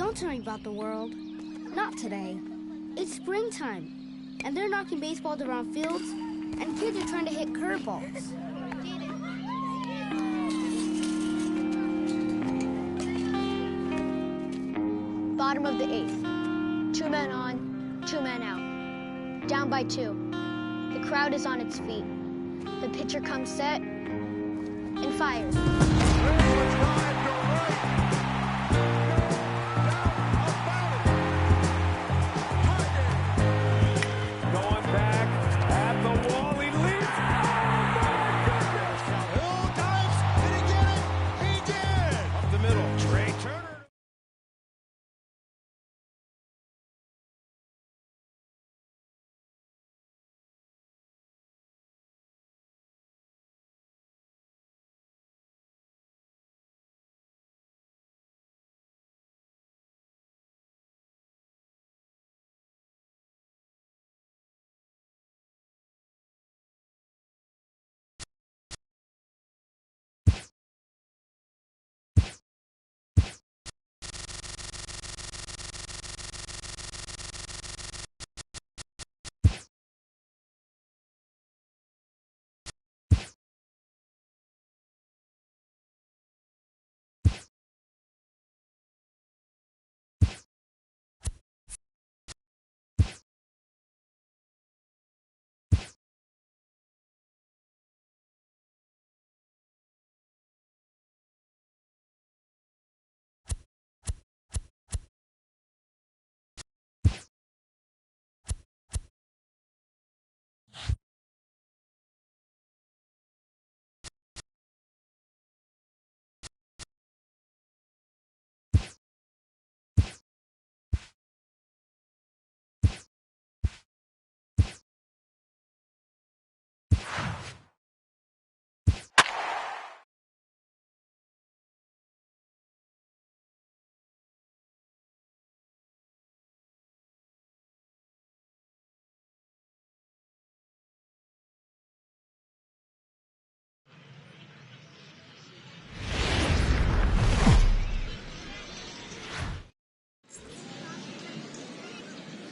Don't tell me about the world. Not today. It's springtime, and they're knocking baseballs around fields, and kids are trying to hit curveballs. Bottom of the 8th. 2 men on, 2 men out. Down by 2. The crowd is on its feet. The pitcher comes set and fires.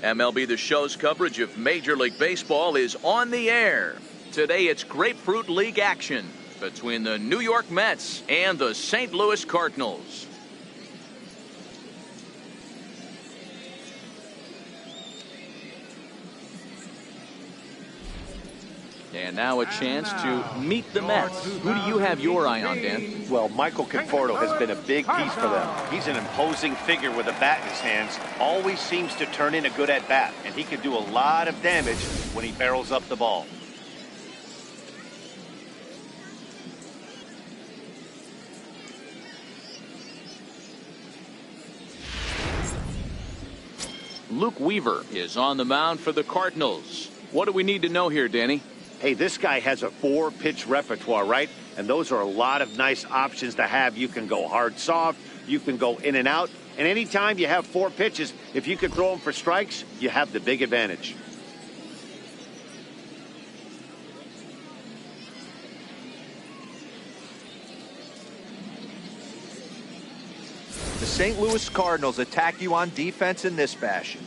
MLB The Show's coverage of Major League Baseball is on the air. Today it's Grapefruit League action between the New York Mets and the St. Louis Cardinals. And now a chance to meet the Mets. Who do you have your eye on, Dan? Well, Michael Conforto has been a big piece for them. He's an imposing figure with a bat in his hands. Always seems to turn in a good at-bat, and he can do a lot of damage when he barrels up the ball. Luke Weaver is on the mound for the Cardinals. What do we need to know here, Danny? Hey, this guy has a 4-pitch repertoire, right? And those are a lot of nice options to have. You can go hard, soft. You can go in and out. And anytime you have 4 pitches, if you can throw them for strikes, you have the big advantage. The St. Louis Cardinals attack you on defense in this fashion.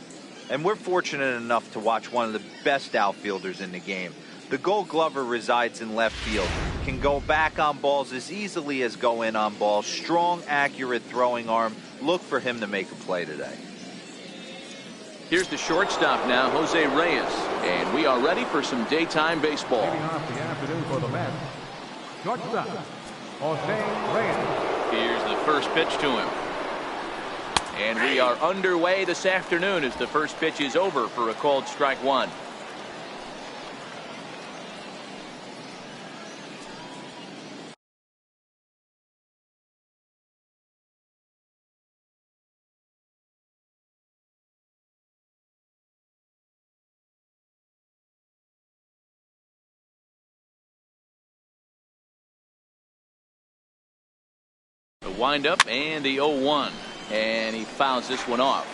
And we're fortunate enough to watch one of the best outfielders in the game. The Gold Glover resides in left field, can go back on balls as easily as go in on balls. Strong, accurate throwing arm. Look for him to make a play today. Here's the shortstop now, Jose Reyes. And we are ready for some daytime baseball. Leading off the afternoon for the Mets, shortstop, Jose Reyes. Here's the first pitch to him. And we are underway this afternoon as the first pitch is over for a called strike one. The windup and the 0-1. And he fouls this one off.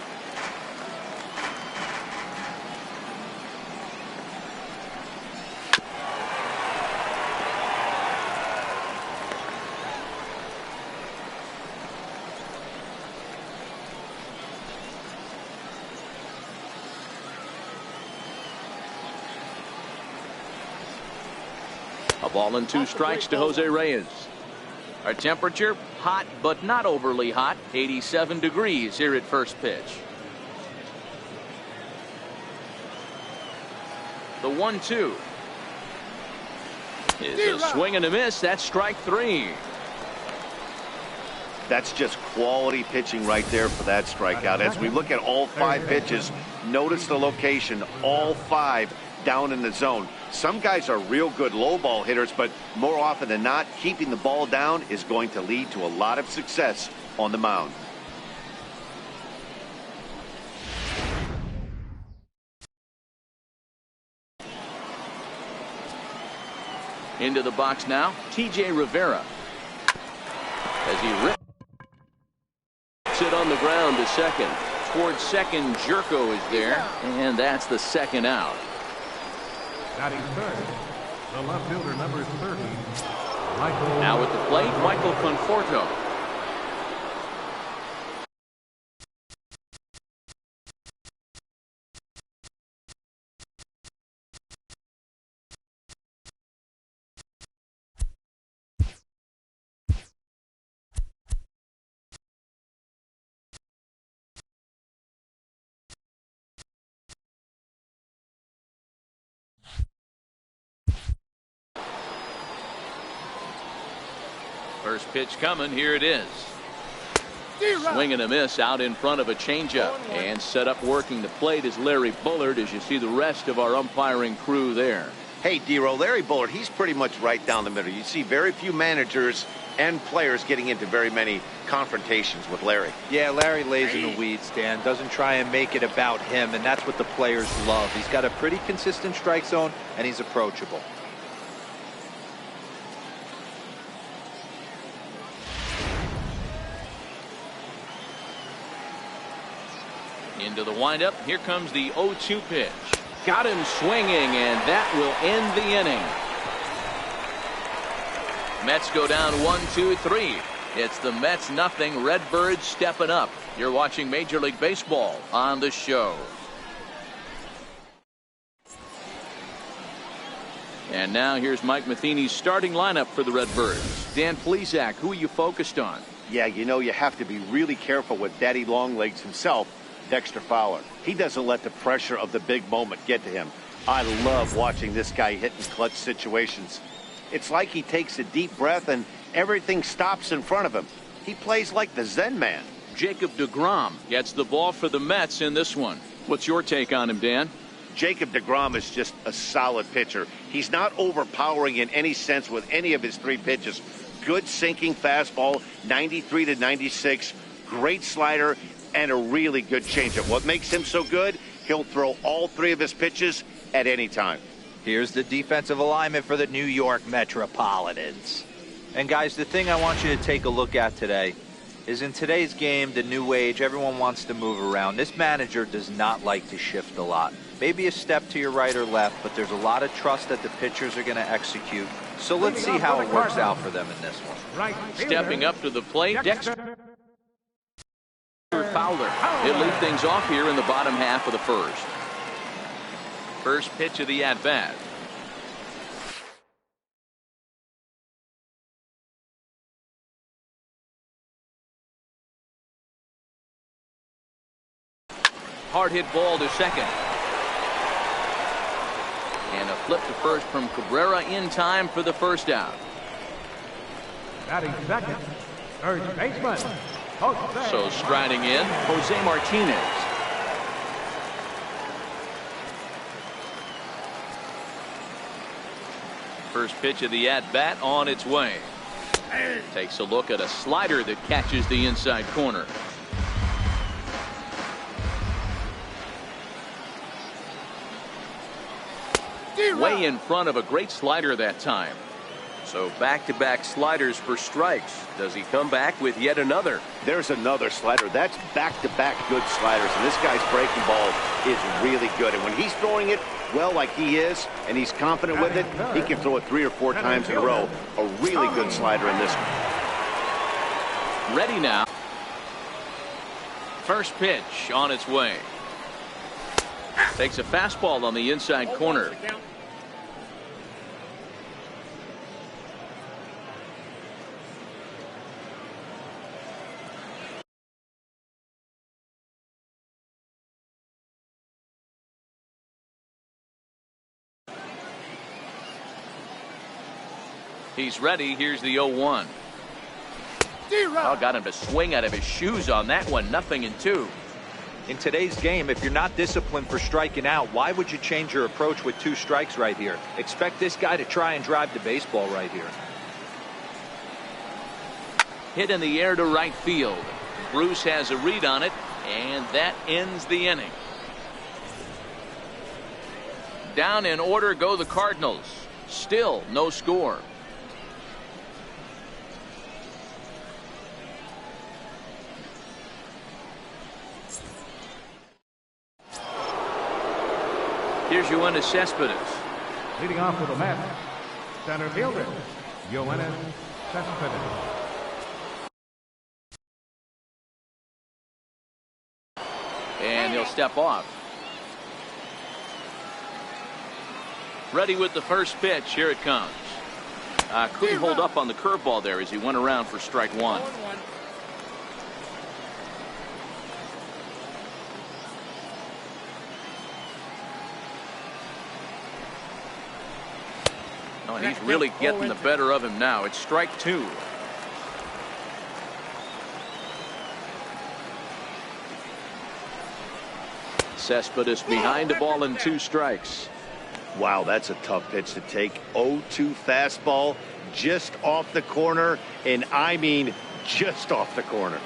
ball and 2 strikes to Jose Reyes. Our temperature, hot but not overly hot, 87 degrees here at first pitch. The 1-2 is a swing and a miss. That's strike 3. That's just quality pitching right there for that strikeout. As we look at all 5 pitches, notice the location, all 5 down in the zone. Some guys are real good low ball hitters, but more often than not, keeping the ball down is going to lead to a lot of success on the mound. Into the box now, TJ Rivera. As he rips it on the ground to second. Towards second, Jerko is there, and that's the second out. Batting third, the left fielder, number 30, Michael. Now at the plate, Michael Conforto. First pitch coming. Here it is. Swing and a miss out in front of a changeup. And set up working the plate is Larry Bullard, as you see the rest of our umpiring crew there. Hey, D-Row, Larry Bullard, he's pretty much right down the middle. You see very few managers and players getting into very many confrontations with Larry. Yeah, Larry lays in the weeds, Dan. Doesn't try and make it about him, and that's what the players love. He's got a pretty consistent strike zone, and he's approachable. Into the windup. Here comes the 0-2 pitch. Got him swinging, and that will end the inning. Mets go down 1-2-3. It's the Mets nothing. Redbirds stepping up. You're watching Major League Baseball on the show. And now here's Mike Matheny's starting lineup for the Redbirds. Dan Plesac, who are you focused on? Yeah, you know, you have to be really careful with Daddy Longlegs himself, Dexter Fowler. He doesn't let the pressure of the big moment get to him. I love watching this guy hit in clutch situations. It's like he takes a deep breath and everything stops in front of him. He plays like the Zen man. Jacob deGrom gets the ball for the Mets in this one. What's your take on him, Dan? Jacob deGrom is just a solid pitcher. He's not overpowering in any sense with any of his 3 pitches. Good sinking fastball, 93 to 96, great slider, and a really good changeup. What makes him so good? He'll throw all 3 of his pitches at any time. Here's the defensive alignment for the New York Metropolitans. And guys, the thing I want you to take a look at today is in today's game, the new age, everyone wants to move around. This manager does not like to shift a lot. Maybe a step to your right or left, but there's a lot of trust that the pitchers are going to execute. So let's see how it works out for them in this one. Stepping up to the plate, Dexter Fowler. He'll lead things off here in the bottom half of the first. First pitch of the at-bat. Hard hit ball to second. And a flip to first from Cabrera in time for the first out. Batting second, third baseman. So striding in, Jose Martinez. First pitch of the at-bat on its way. Takes a look at a slider that catches the inside corner. Way in front of a great slider that time. So back-to-back sliders for strikes. Does he come back with yet another? There's another slider. That's back-to-back good sliders. And this guy's breaking ball is really good. And when he's throwing it well like he is, and he's confident with it, he can throw it 3 or 4 times in a row. A really good slider in this one. Ready now. First pitch on its way. Takes a fastball on the inside corner. He's ready. Here's the 0-1. Oh, got him to swing out of his shoes on that one. 0-2. In today's game, if you're not disciplined for striking out, why would you change your approach with 2 strikes right here? Expect this guy to try and drive the baseball right here. Hit in the air to right field. Bruce has a read on it, and that ends the inning. Down in order go the Cardinals. Still no score. Here's Yoenis Cespedes. Leading off for the Mets, center fielder, Yoenis Cespedes. And he'll step off. Ready with the first pitch. Here it comes. Couldn't hold up on the curveball there as he went around for strike 1. Oh, and he's really getting the better of him now. It's strike 2. Cespedes behind the ball and 2 strikes. Wow, that's a tough pitch to take. 0-2 fastball just off the corner, and I mean just off the corner.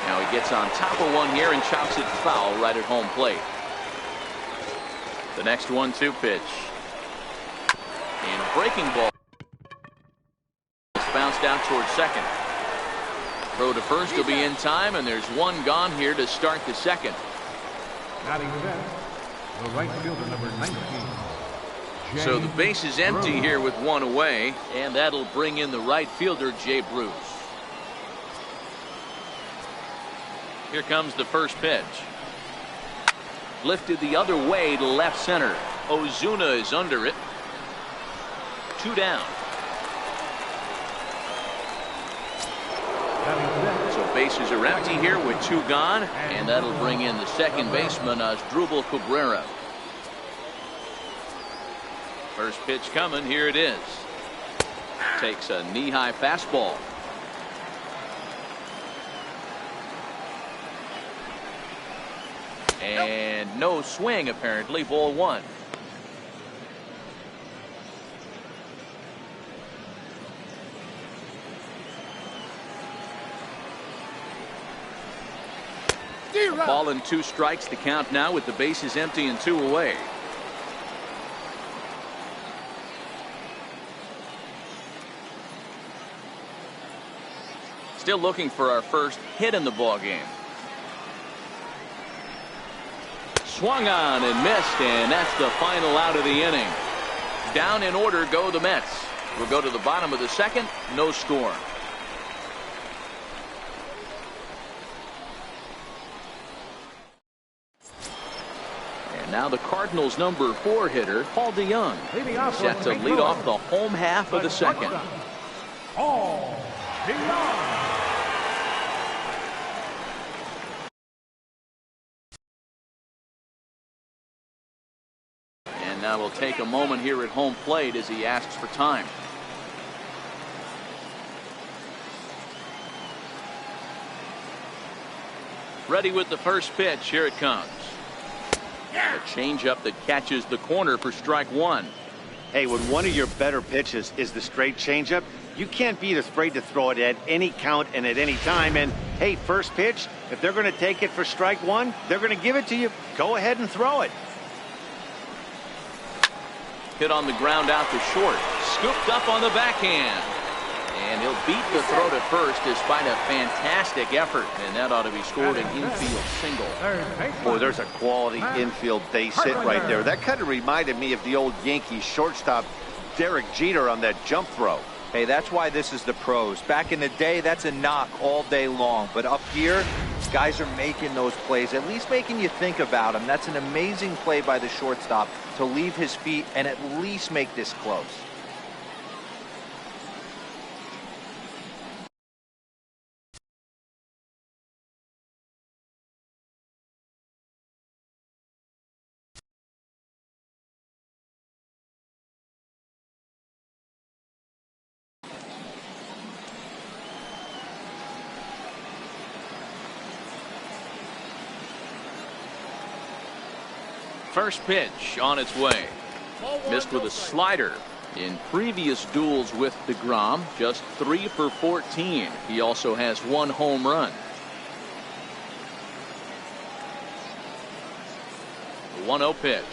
Now he gets on top of one here and chops it foul right at home plate. The next 1-2 pitch. And breaking ball. It's bounced out towards second. Throw to first will be in time, and there's 1 gone here to start the second. Batting center, the right fielder, number 19. So the base is empty here with 1 away, and that'll bring in the right fielder, Jay Bruce. Here comes the first pitch. Lifted the other way to left center. Ozuna is under it. 2 down. So bases are empty here with 2 gone, and that'll bring in the second baseman, Asdrubal Cabrera. First pitch coming. Here it is. Takes a knee-high fastball. And no swing, apparently. Ball 1. Ball and 2 strikes. The count now with the bases empty and 2 away. Still looking for our first hit in the ball game. Swung on and missed, and that's the final out of the inning. Down in order go the Mets. We'll go to the bottom of the second. No score. And now the Cardinals' number 4 hitter, Paul DeYoung, set to lead off the home half of the second. Paul DeYoung. Now we'll take a moment here at home plate as he asks for time. Ready with the first pitch. Here it comes. A changeup that catches the corner for strike 1. Hey, when one of your better pitches is the straight changeup, you can't be afraid to throw it at any count and at any time. And hey, first pitch, if they're going to take it for strike 1, they're going to give it to you. Go ahead and throw it. Hit on the ground out to short. Scooped up on the backhand. And he'll beat the throw to first despite a fantastic effort. And that ought to be scored an infield single. Boy, there's a quality infield base hit right there. That kind of reminded me of the old Yankees shortstop Derek Jeter on that jump throw. Hey, that's why this is the pros. Back in the day, that's a knock all day long. But up here, guys are making those plays, at least making you think about them. That's an amazing play by the shortstop to leave his feet and at least make this close. First pitch on its way. Missed with a slider. In previous duels with DeGrom, just 3 for 14. He also has 1 home run. The 1-0 pitch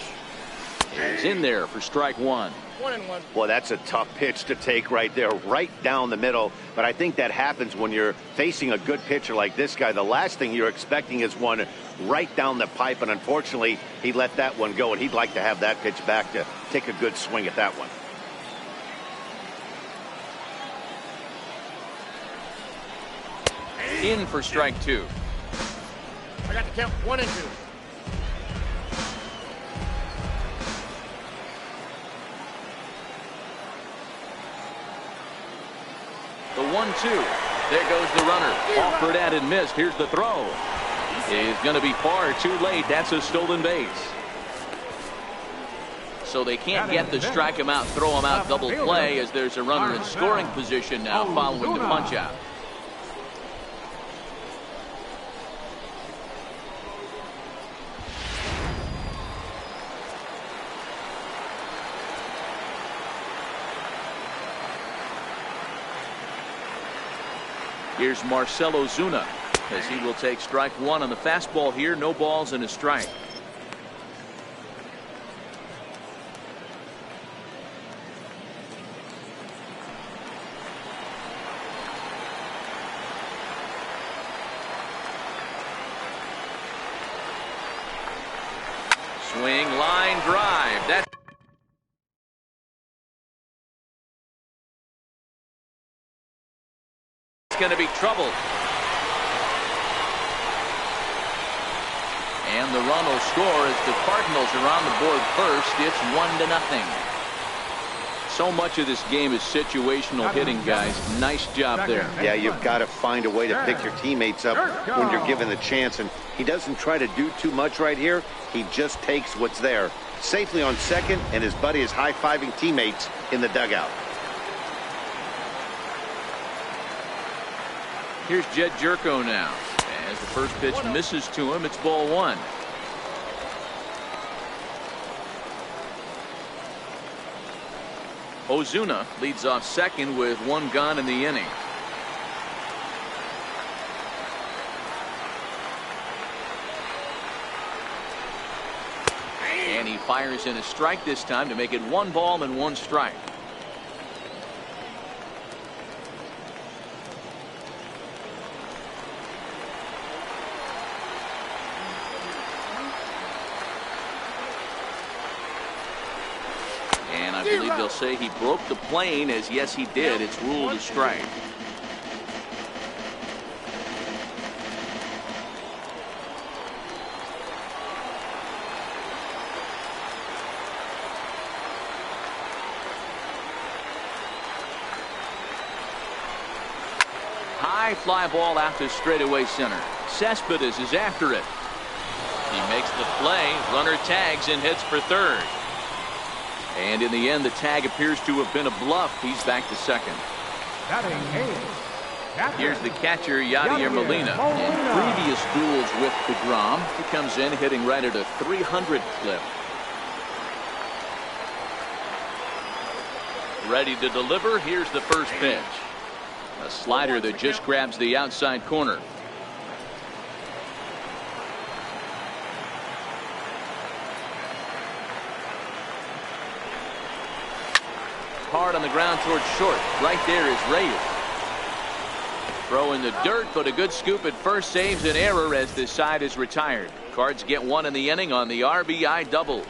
is in there for strike 1. 1-1. Well, that's a tough pitch to take right there, right down the middle. But I think that happens when you're facing a good pitcher like this guy. The last thing you're expecting is one right down the pipe, and unfortunately, he let that one go, and he'd like to have that pitch back to take a good swing at that one. In for strike 2. I got the count 1 and 2. The 1-2. There goes the runner. Offered at and missed. Here's the throw. Is going to be far too late. That's a stolen base. So they can't get the strike him out, throw him out double play, as there's a runner in scoring position now following the punch out. Here's Marcell Ozuna, as he will take strike 1 on the fastball here. No balls and a strike. Swing, line drive. That's going to be trouble. And the run will score as the Cardinals are on the board first. It's 1-0. So much of this game is situational hitting, guys. Nice job there. Yeah, you've got to find a way to pick your teammates up when you're given the chance, and he doesn't try to do too much right here. He just takes what's there. Safely on second, and his buddy is high-fiving teammates in the dugout. Here's Jed Jerko now. As the first pitch misses to him, it's ball 1. Ozuna leads off second with 1 gone in the inning. And he fires in a strike this time to make it 1 ball and 1 strike. And I believe they'll say he broke the plane, as yes he did. It's ruled a strike. High fly ball out to straightaway center. Cespedes is after it. He makes the play. Runner tags and hits for third. And in the end, the tag appears to have been a bluff. He's back to second. Here's the catcher, Yadier Molina. In previous duels with DeGrom, he comes in hitting right at a 300 clip. Ready to deliver. Here's the first pitch. A slider that just grabs the outside corner. Hard on the ground towards short. Right there is Reyes. Throw in the dirt, but a good scoop at first saves an error as this side is retired. Cards get 1 in the inning on the RBI double.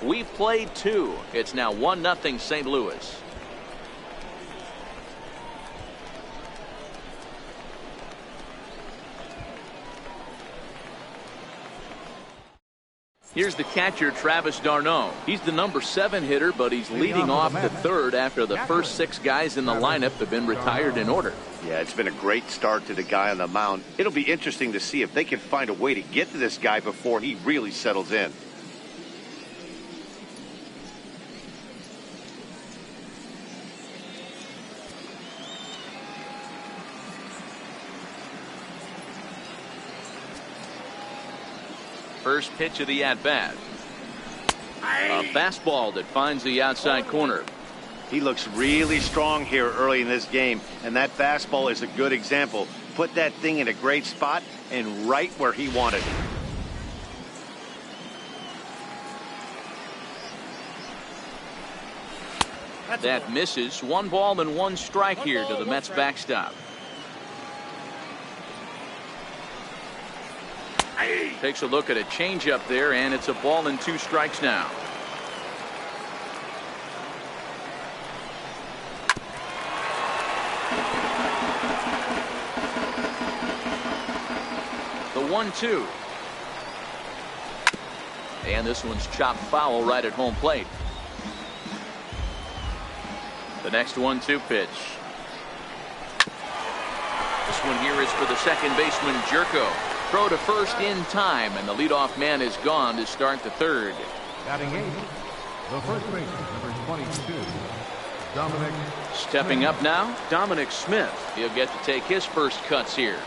We've played 2. It's now 1-0 St. Louis. Here's the catcher, Travis d'Arnaud. He's the number 7 hitter, but he's leading off the third after the first 6 guys in the lineup have been retired in order. Yeah, it's been a great start to the guy on the mound. It'll be interesting to see if they can find a way to get to this guy before he really settles in. First pitch of the at-bat. A fastball that finds the outside corner. He looks really strong here early in this game, and that fastball is a good example. Put that thing in a great spot and right where he wanted it. That misses. 1 ball and 1 strike here to the Mets backstop. Takes a look at a changeup there, and it's a ball and 2 strikes now. The 1-2. And this one's chopped foul right at home plate. The next 1-2 pitch. This one here is for the second baseman, Jerko. Throw to first in time, and the leadoff man is gone to start the third. Batting 8, the first baseman, number 22, Dominic. Stepping up now, Dominic Smith. He'll get to take his first cuts here.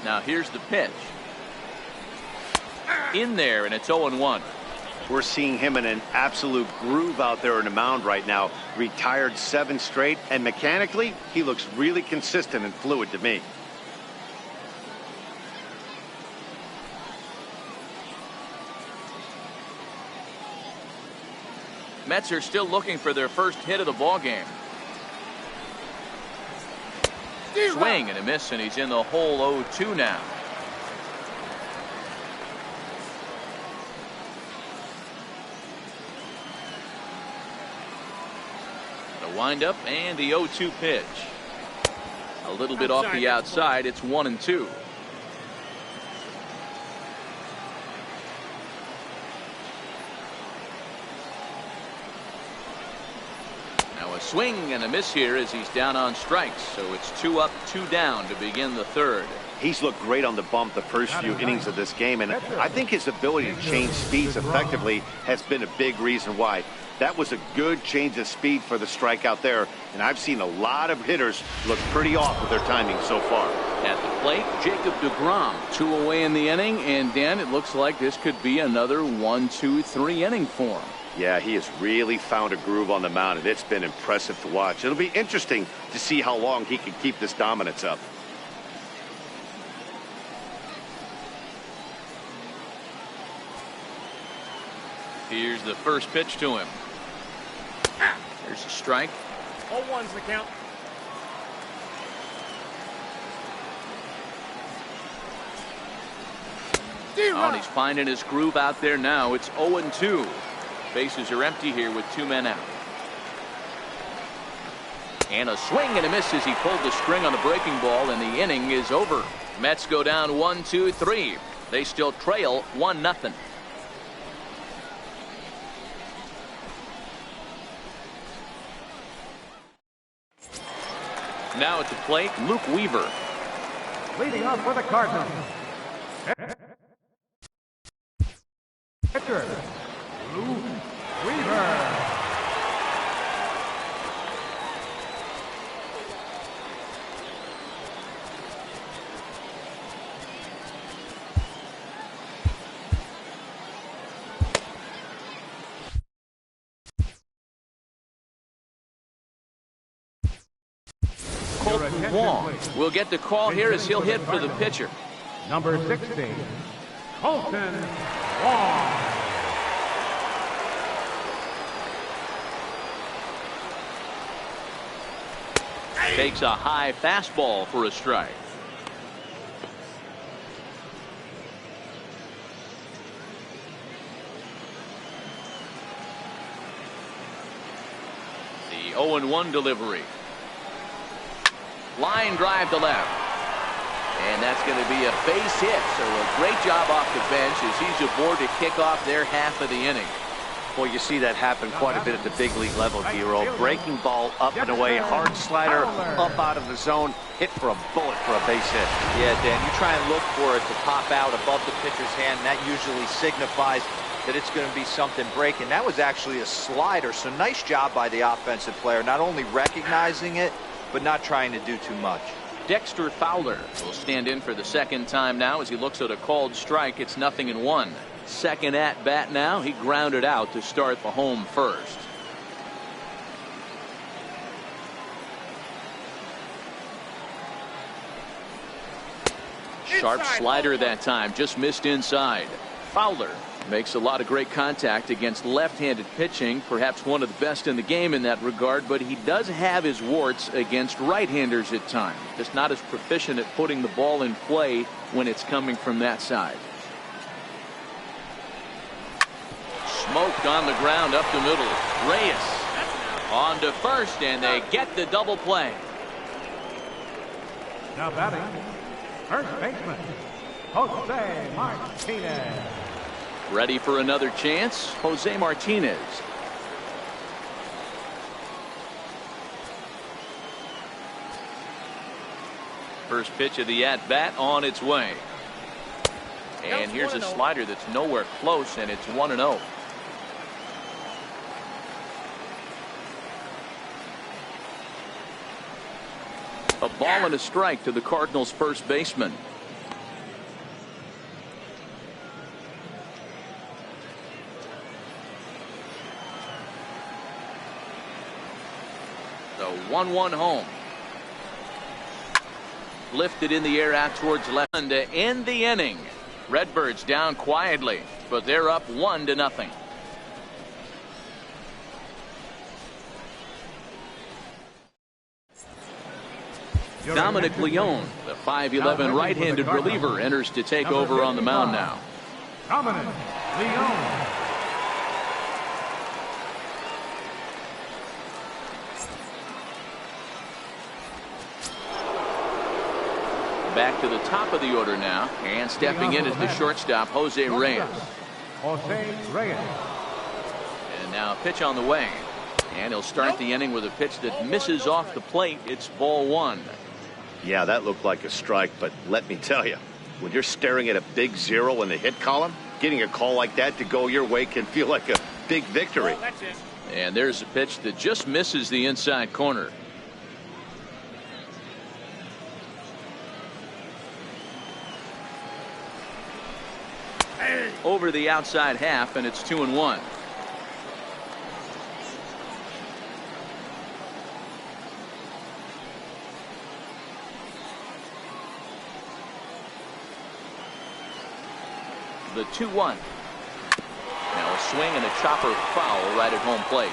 Now here's the pitch. In there, and it's 0-1. We're seeing him in an absolute groove out there in the mound right now. Retired 7 straight, and mechanically, he looks really consistent and fluid to me. Mets are still looking for their first hit of the ball game. Swing and a miss, and he's in the hole 0-2 now. The windup and the 0-2 pitch. A little bit off the outside. It's 1-2. Now a swing and a miss here as he's down on strikes. So it's 2 up, 2 down to begin the third. He's looked great on the bump the first few innings of this game, and I think his ability to change speeds effectively has been a big reason why. That was a good change of speed for the strikeout there, and I've seen a lot of hitters look pretty off with their timing so far. At the plate, Jacob deGrom. 2 away in the inning, and Dan, it looks like this could be another 1-2-3 inning for him. Yeah, he has really found a groove on the mound, and it's been impressive to watch. It'll be interesting to see how long he can keep this dominance up. Here's the first pitch to him. There's a strike. 0-1's the count. Oh, and he's finding his groove out there now. It's 0-2. Bases are empty here with 2 men out. And a swing and a miss as he pulled the string on the breaking ball, and the inning is over. Mets go down 1-2-3. They still trail 1-0. Now at the plate, Luke Weaver. Leading off for the Cardinals, pitcher, Luke Weaver. Wong will get the call here as he'll hit for the pitcher. Number 16, Colton Wong. Takes a high fastball for a strike. The 0-1 delivery. Line drive to left. And that's going to be a base hit. So a great job off the bench as he's aboard to kick off their half of the inning. Well, you see that happen quite a bit at the big league level, Hero. Breaking ball up and away, hard slider up out of the zone, hit for a bullet for a base hit. Yeah, Dan, you try and look for it to pop out above the pitcher's hand, and that usually signifies that it's going to be something breaking. That was actually a slider, so nice job by the offensive player, not only recognizing it, but not trying to do too much. Dexter Fowler will stand in for the second time now as he looks at a called strike. It's 0-1. Second at bat now. He grounded out to start the home first. Sharp slider that time, just missed inside. Fowler makes a lot of great contact against left-handed pitching, perhaps one of the best in the game in that regard, but he does have his warts against right-handers at times. Just not as proficient at putting the ball in play when it's coming from that side. Smoked on the ground up the middle. Reyes on to first, and they get the double play. Now batting, first baseman, Jose Martinez. Ready for another chance, Jose Martinez. First pitch of the at-bat on its way. And here's a slider that's nowhere close, and it's 1-0. A ball and a strike to the Cardinals' first baseman. The 1-1 home. Lifted in the air out towards left to end the inning. Redbirds down quietly, but they're up 1-0. Dominic Leone, the 5'11" right-handed reliever, enters to take over on the mound now. Dominic Leone. Back to the top of the order now, and stepping in is the shortstop, Jose Reyes. Jose Reyes. And now a pitch on the way. And he'll start the inning with a pitch that misses off the plate. It's ball one. Yeah, that looked like a strike, but let me tell you, when you're staring at a big 0 in the hit column, getting a call like that to go your way can feel like a big victory. And there's a pitch that just misses the inside corner. Over the outside half, and it's 2-1. The 2-1. Now a swing and a chopper foul right at home plate.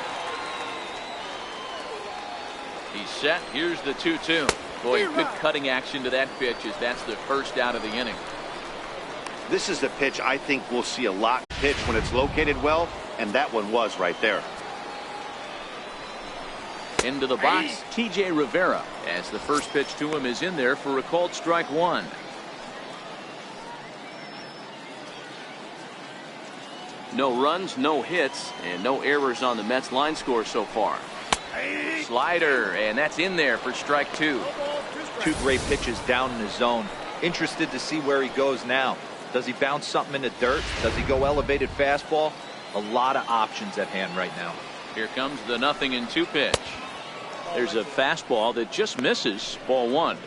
He's set. Here's the 2-2. Boy, good cutting action to that pitch as that's the first out of the inning. This is the pitch I think we'll see a lot pitch when it's located well, and that one was right there. Into the box, T.J. Rivera, as the first pitch to him is in there for a called strike one. No runs, no hits, and no errors on the Mets line score so far. Slider, and that's in there for strike two. Two great pitches down in the zone. Interested to see where he goes now. Does he bounce something in the dirt? Does he go elevated fastball? A lot of options at hand right now. Here comes the 0-2 pitch. There's a fastball that just misses, ball one.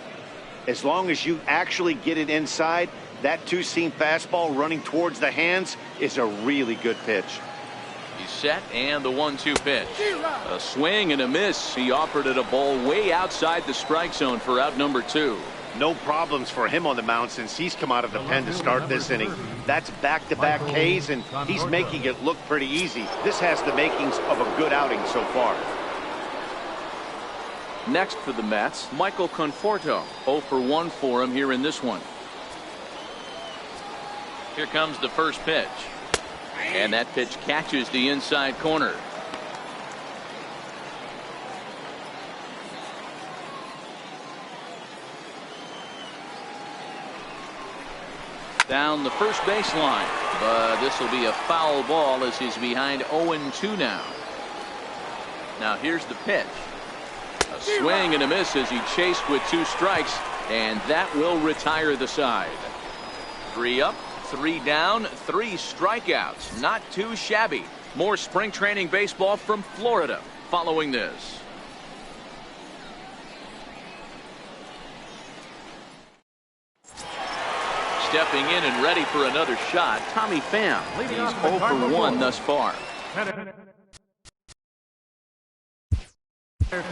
As long as you actually get it inside, that two-seam fastball running towards the hands is a really good pitch. He's set, and the 1-2 pitch. A swing and a miss. He offered it a ball way outside the strike zone for out number 2. No problems for him on the mound since he's come out of the pen to start this inning. That's back-to-back Ks, and he's making it look pretty easy. This has the makings of a good outing so far. Next for the Mets, Michael Conforto. 0 for 1 for him here in this one. Here comes the first pitch. And that pitch catches the inside corner. Down the first baseline, but this will be a foul ball as he's behind 0-2 now. Now here's the pitch. A swing and a miss as he chased with 2 strikes, and that will retire the side. 3 up, 3 down, 3 strikeouts. Not too shabby. More spring training baseball from Florida following this. stepping in and ready for another shot, Tommy Pham. He's 0 for 1 thus far.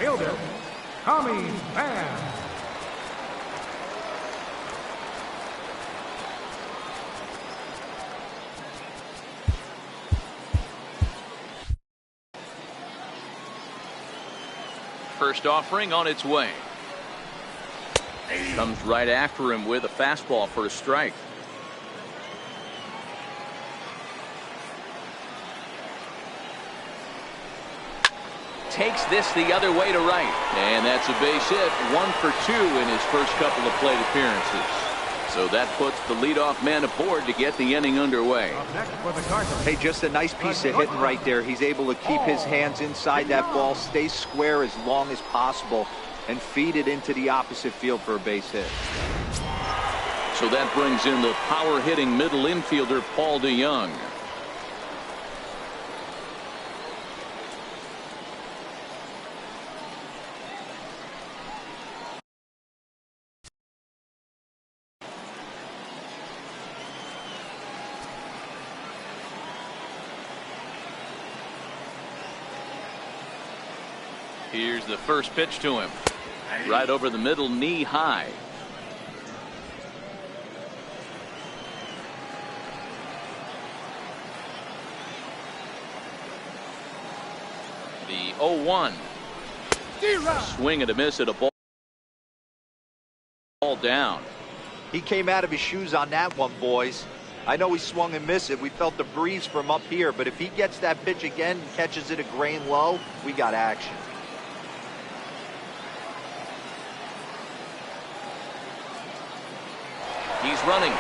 Fielder, Tommy Pham. First offering on its way. Comes right after him with a fastball for a strike. Takes this the other way to right. And that's a base hit. 1 for 2 in his first couple of plate appearances. So that puts the leadoff man aboard to get the inning underway. Hey, just a nice piece of hitting right there. He's able to keep his hands inside that ball, stay square as long as possible, and feed it into the opposite field for a base hit. So that brings in the power-hitting middle infielder Paul DeYoung. Here's the first pitch to him. Right over the middle, knee high. The 0-1. Swing and a miss at a ball down. He came out of his shoes on that one, boys. I know he swung and missed it. We felt the breeze from up here, but if he gets that pitch again and catches it a grain low, we got action. He's running.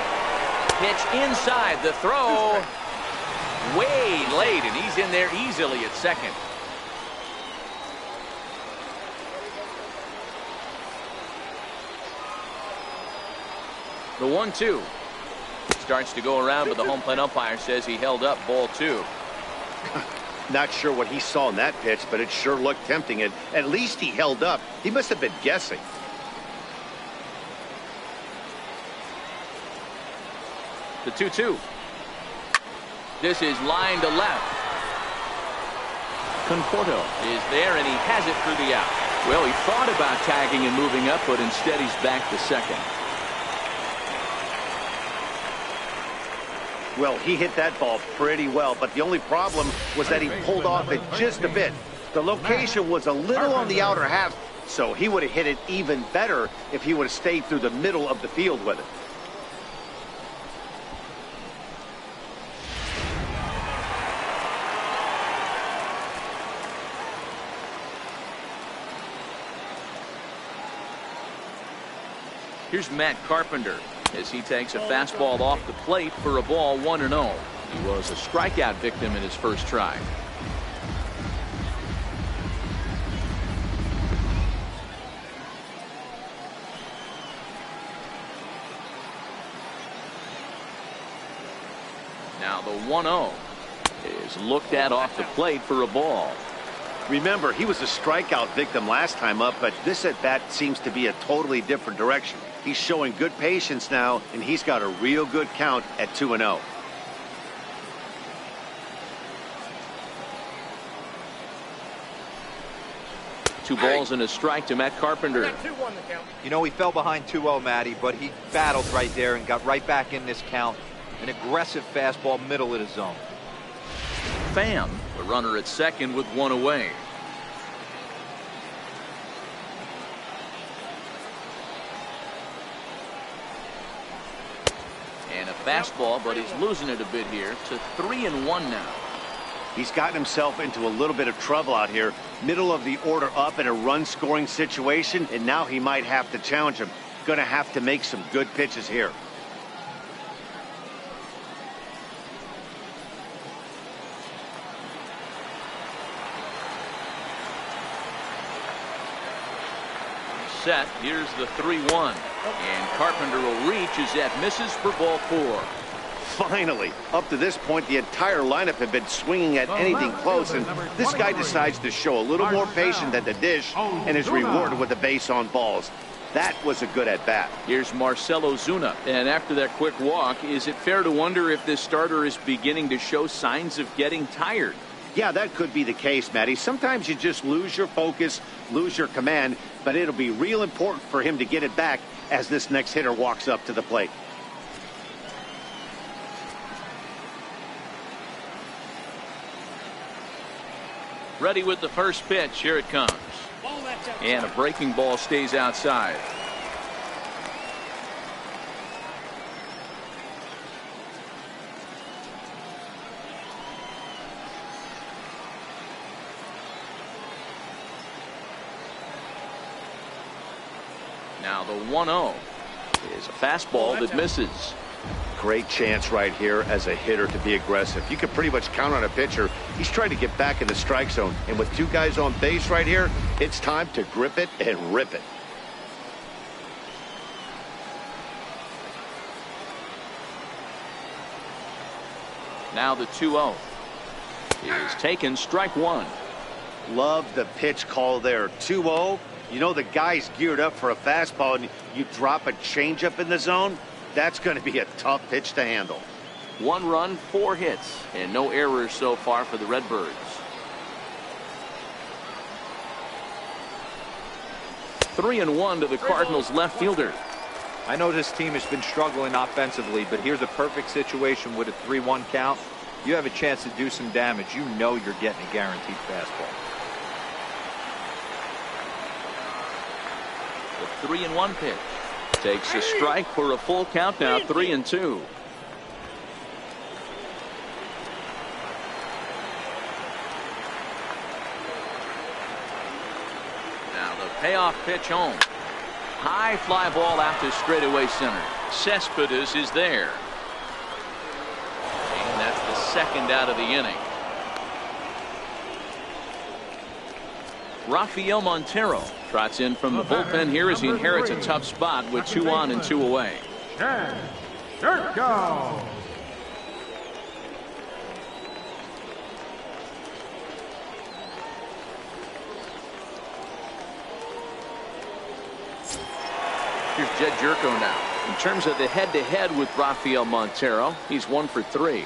Pitch inside. The throw way late, and he's in there easily at second. The 1-2 starts to go around, but the home plate umpire says he held up ball 2. Not sure what he saw in that pitch, but it sure looked tempting. And at least he held up. He must have been guessing. The 2-2. This is line to left. Conforto is there, and he has it for the out. Well, he thought about tagging and moving up, but instead he's back to second. Well, he hit that ball pretty well, but the only problem was that he pulled off it just a bit. The location was a little on the outer half, so he would have hit it even better if he would have stayed through the middle of the field with it. Here's Matt Carpenter as he takes a fastball off the plate for a ball 1-0. He was a strikeout victim in his first try. Now the 1-0 is looked at off the plate for a ball. Remember, he was a strikeout victim last time up, but this at bat seems to be a totally different direction. He's showing good patience now, and he's got a real good count at 2-0. Two balls and a strike to Matt Carpenter. You know, he fell behind 2-0, Matty, but he battled right there and got right back in this count. An aggressive fastball middle of the zone. Pham, the runner at second with one away. And a fastball, but he's losing it a bit here to 3-1 now. He's gotten himself into a little bit of trouble out here. Middle of the order up in a run-scoring situation, and now he might have to challenge him. Going to have to make some good pitches here. Set. Here's the 3-1. And Carpenter will reach as that misses for ball 4. Finally, up to this point, the entire lineup had been swinging at anything close, and this guy decides to show a little more patience than the dish and is rewarded with a base on balls. That was a good at-bat. Here's Marcell Ozuna. And after that quick walk, is it fair to wonder if this starter is beginning to show signs of getting tired? Yeah, that could be the case, Matty. Sometimes you just lose your focus, lose your command, but it'll be real important for him to get it back as this next hitter walks up to the plate. Ready with the first pitch. Here it comes. And a breaking ball stays outside. Now the 1-0 is a fastball that misses. Great chance right here as a hitter to be aggressive. You can pretty much count on a pitcher. He's trying to get back in the strike zone. And with two guys on base right here, it's time to grip it and rip it. Now the 2-0 is taken, strike one. Love the pitch call there. 2-0. You know the guy's geared up for a fastball and you drop a changeup in the zone. That's going to be a tough pitch to handle. 1 run, 4 hits, and no errors so far for the Redbirds. 3-1 to the Cardinals left fielder. I know this team has been struggling offensively, but here's a perfect situation with a 3-1 count. You have a chance to do some damage. You know you're getting a guaranteed fastball. The 3-1 pitch. Takes a strike for a full count now, 3-2. Now the payoff pitch home. High fly ball out to straightaway center. Cespedes is there. And that's the second out of the inning. Rafael Montero trots in from the bullpen here as he inherits a tough spot with 2 on and 2 away. Go. Here's Jed Jerko now. In terms of the head-to-head with Rafael Montero, he's 1 for 3.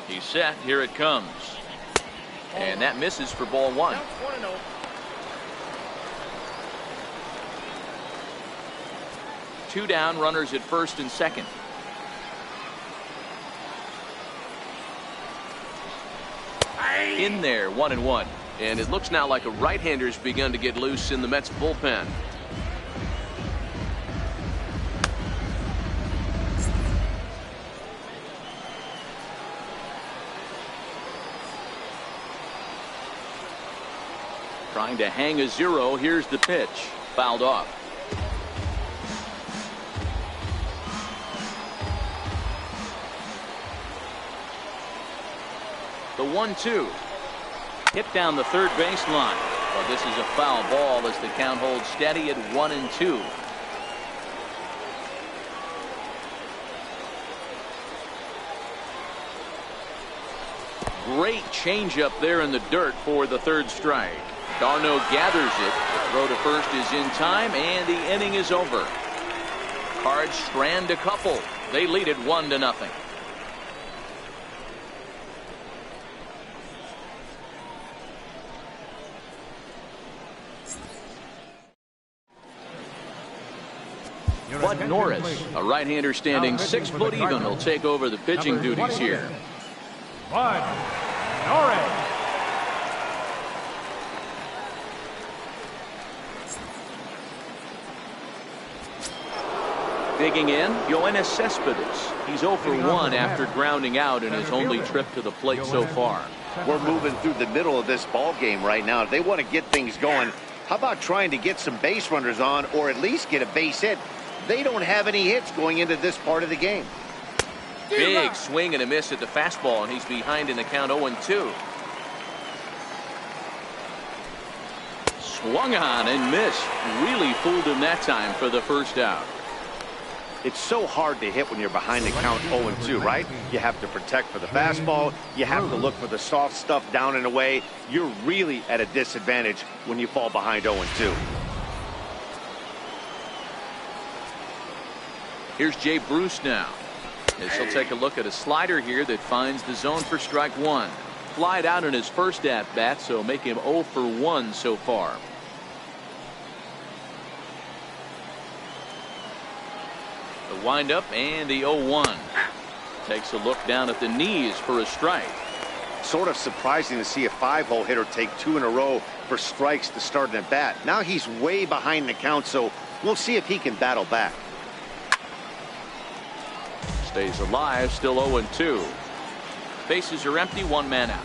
He's set. Here it comes. And that misses for ball 1. 2 down, runners at first and second. In there, 1-1. And it looks now like a right-hander's begun to get loose in the Mets bullpen. Trying to hang a 0. Here's the pitch. Fouled off. The 1-2. Hit down the third baseline. But this is a foul ball as the count holds steady at 1-2. Great changeup there in the dirt for the third strike. Darno gathers it. The throw to first is in time, and the inning is over. Cards strand a couple. They lead it 1-0. Bud Norris, a right-hander standing 6 foot even, will take over the pitching duties here. Bud Norris. Digging in, Yoenis Cespedes. He's 0 for 1 after grounding out in his only trip to the plate so far. We're moving through the middle of this ball game right now. They want to get things going. How about trying to get some base runners on, or at least get a base hit? They don't have any hits going into this part of the game. Big swing and a miss at the fastball, and he's behind in the count 0-2. Swung on and missed. Really fooled him that time for the first out. It's so hard to hit when you're behind the count 0-2, right? You have to protect for the fastball. You have to look for the soft stuff down and away. You're really at a disadvantage when you fall behind 0-2. Here's Jay Bruce now. As he'll take a look at a slider here that finds the zone for strike 1. Flied out in his first at-bat, so make him 0 for 1 so far. The windup and the 0-1. Takes a look down at the knees for a strike. Sort of surprising to see a 5-hole hitter take 2 in a row for strikes to start an at-bat. Now he's way behind the count, so we'll see if he can battle back. Stays alive, still 0-2. Bases are empty, 1 man out.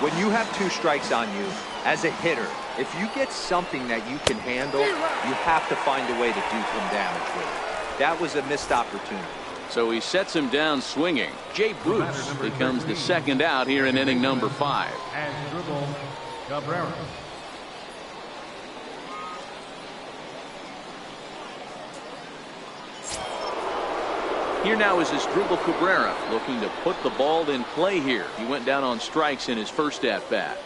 When you have 2 strikes on you, as a hitter, if you get something that you can handle, you have to find a way to do some damage with it. That was a missed opportunity. So he sets him down swinging. Jay Bruce becomes the second out here in inning number 5. And dribble Cabrera. Here now is Asdrubal Cabrera looking to put the ball in play here. He went down on strikes in his first at-bat.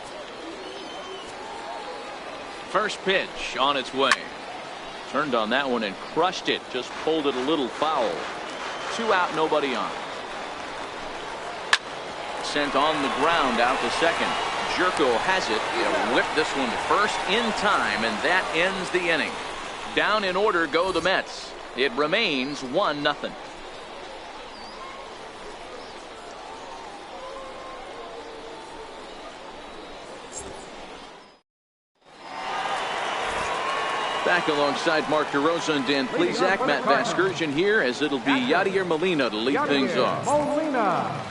First pitch on its way. Turned on that one and crushed it. Just pulled it a little foul. 2 out, nobody on. Sent on the ground out to second. Jerko has it. He'll whip this one to first in time, and that ends the inning. Down in order go the Mets. It remains 1-0. Back alongside Mark DeRosa and Dan Plesac, Matt Vasgersian here, as it'll be Yadier Molina to lead things off. Molina.